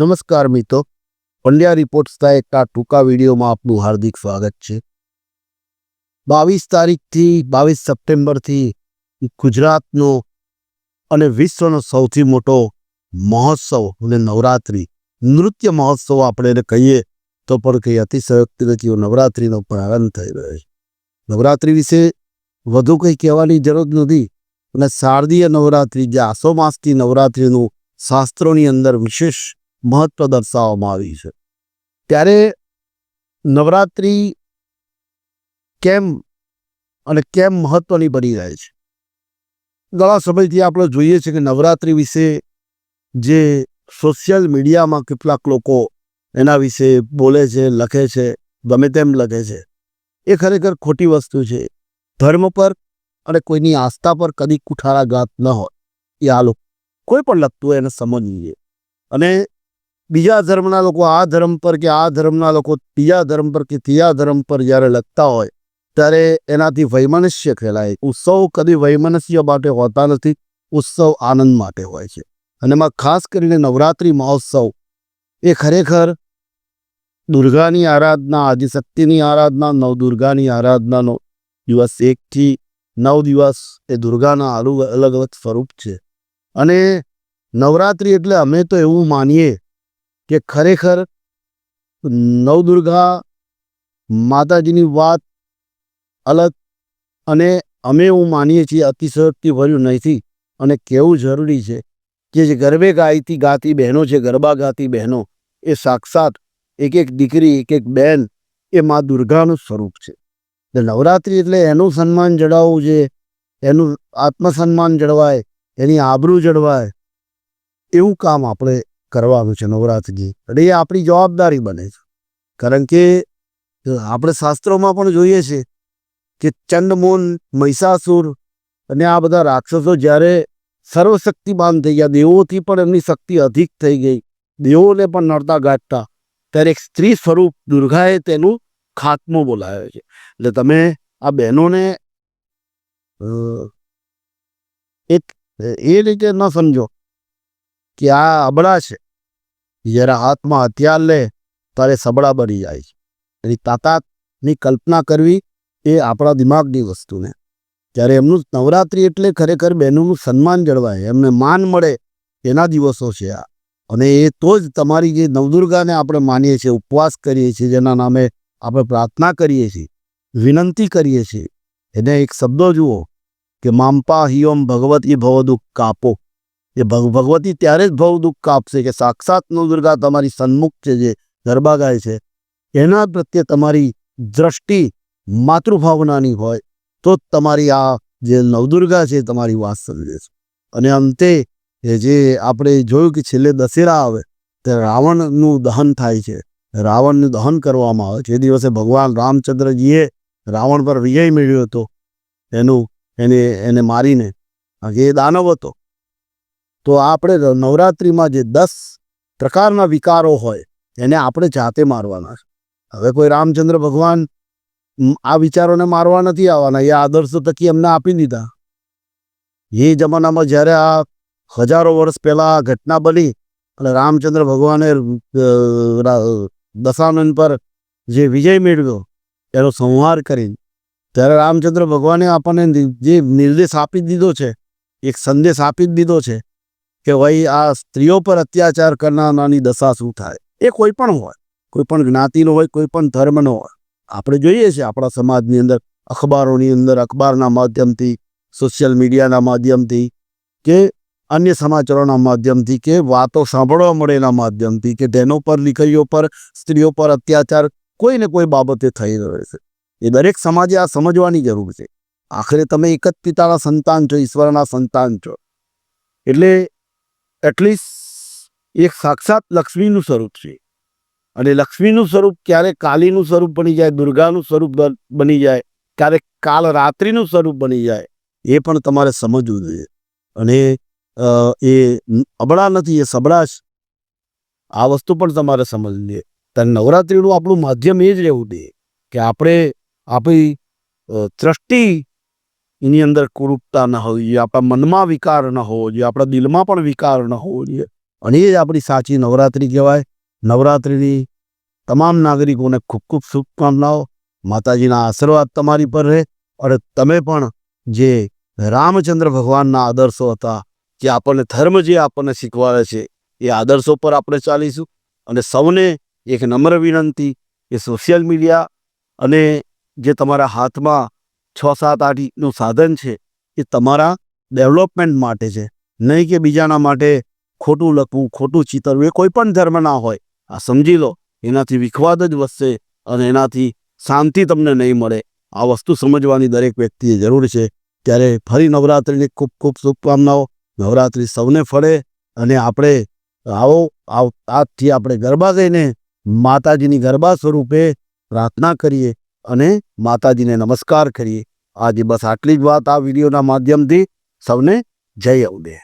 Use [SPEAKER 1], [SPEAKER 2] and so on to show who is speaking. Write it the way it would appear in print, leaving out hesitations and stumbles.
[SPEAKER 1] નમસ્કાર મિત્રો, પંડ્યા રિપોર્ટ્સના એક આ ટૂંકા વિડીયોમાં આપનું હાર્દિક સ્વાગત છે। 22 તારીખથી 22 સપ્ટેમ્બરથી ગુજરાતનો અને વિશ્વનો સૌથી મોટો મહોત્સવ અને નવરાત્રિ નૃત્ય મહોત્સવ આપણે એને કહીએ તો પણ કંઈ અતિશયોક્તિ નથી। નવરાત્રિનો પ્રારંભ થઈ રહ્યો છે। નવરાત્રિ વિશે વધુ કંઈ કહેવાની જરૂર નથી અને શારદીય નવરાત્રિ જે આસો માસની નવરાત્રિનું શાસ્ત્રોની અંદર વિશેષ મહત્વ દર્શાવવામાં આવી છે। ત્યારે નવરાત્રિ કેમ મહત્વની બની રહે છે? ઘણા સમયથી આપણે જોઈએ છે કે નવરાત્રિ વિશે જે સોશિયલ મીડિયામાં કેટલાક લોકો એના વિશે બોલે છે, લખે છે, ગમે તેમ લખે છે, એ ખરેખર ખોટી વસ્તુ છે। ધર્મ પર અને કોઈની આસ્થા પર કદી કુઠારાઘાત ન હોય એ આ લોકો કોઈ પણ લખતું હોય એને સમજીએ। અને બીજા ધર્મના લોકો આ ધર્મ પર કે આ ધર્મના લોકો ત્રીજા ધર્મ પર કે ત્રીજા ધર્મ પર જ્યારે લખતા હોય ત્યારે એનાથી વૈમનસ્ય ફેલાય। ઉત્સવ કદી વૈમનસ્ય માટે હોતા નથી, ઉત્સવ આનંદ માટે હોય છે। અને એમાં ખાસ કરીને નવરાત્રિ મહોત્સવ એ ખરેખર દુર્ગાની આરાધના, આદિશક્તિની આરાધના, નવદુર્ગાની આરાધનાનો દિવસ 1 થી 9 દિવસ એ દુર્ગાના અલગ અલગ સ્વરૂપ છે। અને નવરાત્રિ એટલે અમે તો એવું માનીએ કે ખરેખર નવદુર્ગા માતાજીની વાત અલગ, અને અમે એવું માનીએ છીએ અતિશયોક્તિ ભર્યું નથી અને કહેવું જરૂરી છે કે જે ગરબે ગાતી બહેનો છે, ગરબા ગાતી બહેનો એ સાક્ષાત એક એક દીકરી, એક એક બહેન એ મા દુર્ગાનું સ્વરૂપ છે। નવરાત્રિ એટલે એનું સન્માન જળવાવું છે, એનું આત્મસન્માન જળવાય, એની આબરૂ જળવાય, એવું કામ આપણે કરવાનું છે નવરાત્રિ। અને એ આપણી જવાબદારી બને છે, કારણ કે આપણે શાસ્ત્રોમાં પણ જોઈએ છે કે ચંડમુંડ, મહિષાસુર અને આ બધા રાક્ષસો જ્યારે સર્વશક્તિમાન થઈ ગયા, દેવોથી પણ એમની શક્તિ અધિક થઈ ગઈ, દેવોને પણ નડતા ગાંઠતા, ત્યારે એક સ્ત્રી સ્વરૂપ દુર્ગાએ તેનું ખાત્મો બોલાવ્યો છે। એટલે તમે આ બહેનોને એક એ રીતે ન સમજો કે આ અબળા છે, જ્યારે હાથમાં હથિયાર લે ત્યારે સબળા બની જાય છે। એની તાકાતની કલ્પના કરવી એ આપણા દિમાગની વસ્તુને, ત્યારે એમનું નવરાત્રિ એટલે ખરેખર બહેનોનું સન્માન જળવાય, એમને માન મળે એના દિવસો છે આ। અને એ તો જ તમારી જે નવદુર્ગાને આપણે માનીએ છીએ, ઉપવાસ કરીએ છીએ, જેના નામે આપણે પ્રાર્થના કરીએ છીએ, વિનંતી કરીએ છીએ, એને એક શબ્દો જુઓ કે મામ્પા હિયોમ ભગવતી ભવદુઃખ કાપો। એ ભગવતી ત્યારે જ ભવ દુઃખ કાપશે કે સાક્ષાત નવદુર્ગા તમારી સન્મુખ છે, જે ગરબા ગાય છે, એના પ્રત્યે તમારી દ્રષ્ટિ માતૃભાવનાની હોય તો જ તમારી આ જે નવદુર્ગા છે તમારી વાત સમજે છે। અને અંતે જે આપણે જોયું કે છેલ્લે દશેરા આવે ત્યારે રાવણનું દહન થાય છે, રાવણનું દહન કરવામાં આવે છે। એ દિવસે ભગવાન રામચંદ્રજીએ રાવણ પર વિજય મેળવ્યો હતો, એને મારીને, એ દાનવ હતો। તો આપણે નવરાત્રિમાં જે 10 પ્રકારના વિકારો હોય એને આપણે જાતે મારવાના છે। હવે કોઈ રામચંદ્ર ભગવાન આ વિચારોને મારવા નથી આવવાના, એ આદર્શો થકી એમને આપી દીધા। એ જમાનામાં જ્યારે આ હજારો વર્ષ પહેલાં આ ઘટના બની અને રામચંદ્ર ભગવાને દશાનન પર જે વિજય મેળવ્યો એનો સંહાર કરીને, ત્યારે રામચંદ્ર ભગવાને આપણને જે નિર્દેશ આપી દીધો છે, એક સંદેશ આપી જ દીધો છે કે ભાઈ આ સ્ત્રીઓ પર અત્યાચાર કરનારની દશા શું થાય। એ કોઈ પણ હોય, કોઈ પણ જ્ઞાતિનો હોય, કોઈ પણ ધર્મનો હોય। આપણે જોઈએ છીએ આપણા સમાજની અંદર, અખબારોની અંદર, અખબારના માધ્યમથી, સોશિયલ મીડિયાના માધ્યમથી, કે અન્ય સમાચારોના માધ્યમથી, કે વાતો સાંભળવા મળે એના માધ્યમથી, કે બહેનો પર, દીકરીઓ પર, સ્ત્રીઓ પર અત્યાચાર કોઈ ને કોઈ બાબતે થઈ રહ્યો છે। એ દરેક સમાજે આ સમજવાની જરૂર છે। આખરે તમે એક જ પિતાના સંતાન છો, ઈશ્વરના સંતાન છો, એટલે એટલીસ્ટ એક સાક્ષાત લક્ષ્મીનું સ્વરૂપ છે। અને લક્ષ્મીનું સ્વરૂપ ક્યારેક કાલીનું સ્વરૂપ બની જાય, દુર્ગાનું સ્વરૂપ બની જાય, ક્યારેક કાલ રાત્રિનું સ્વરૂપ બની જાય, એ પણ તમારે સમજવું જોઈએ। અને એ અબળા નથી, એ સબળા છે, આ વસ્તુ પણ તમારે સમજવી જોઈએ। ત્યારે નવરાત્રિનું આપણું માધ્યમ એ જ રહેવું જોઈએ કે આપણે આપણી દ્રષ્ટિ એની અંદર કુરૂપતા ન હોવી જોઈએ, આપણા મનમાં વિકાર ન હોવો જોઈએ, આપણા દિલમાં પણ વિકાર ન હોવો જોઈએ। અને એ જ આપણી સાચી નવરાત્રિ કહેવાય. નવરાત્રિની તમામ નાગરિકોને ખૂબ ખૂબ શુભકામનાઓ. માતાજીના આશીર્વાદ તમારી પર રહે અને તમે પણ જે રામચંદ્ર ભગવાનના આદર્શો હતા, જે આપણને ધર્મ જે આપણને શીખવાડે છે, એ આદર્શો પર આપણે ચાલીશું. અને સૌને એક નમ્ર વિનંતી કે સોશિયલ મીડિયા અને જે તમારા હાથમાં 6-7-8 સાધન છે, એ તમારા ડેવલપમેન્ટ માટે છે, નહીં કે બીજાના માટે ખોટું લખવું, ખોટું ચિતરવું. એ કોઈ પણ ધર્મના હોય, આ સમજી લો. એનાથી વિખવાદ જ વધશે અને એનાથી શાંતિ તમને નહીં મળે. આ વસ્તુ સમજવાની દરેક વ્યક્તિએ જરૂર છે. ત્યારે ફરી નવરાત્રિની ખૂબ ખૂબ શુભકામનાઓ. નવરાત્રિ સૌને ફળે અને આપણે આજથી આપણે ગરબા ગાઈને માતાજીની ગરબા સ્વરૂપે પ્રાર્થના કરીએ અને માતાજીને નમસ્કાર કરીએ. આજે બસ આટલી જ વાત આ વિડીયોના માધ્યમથી. સૌને જય અંબે.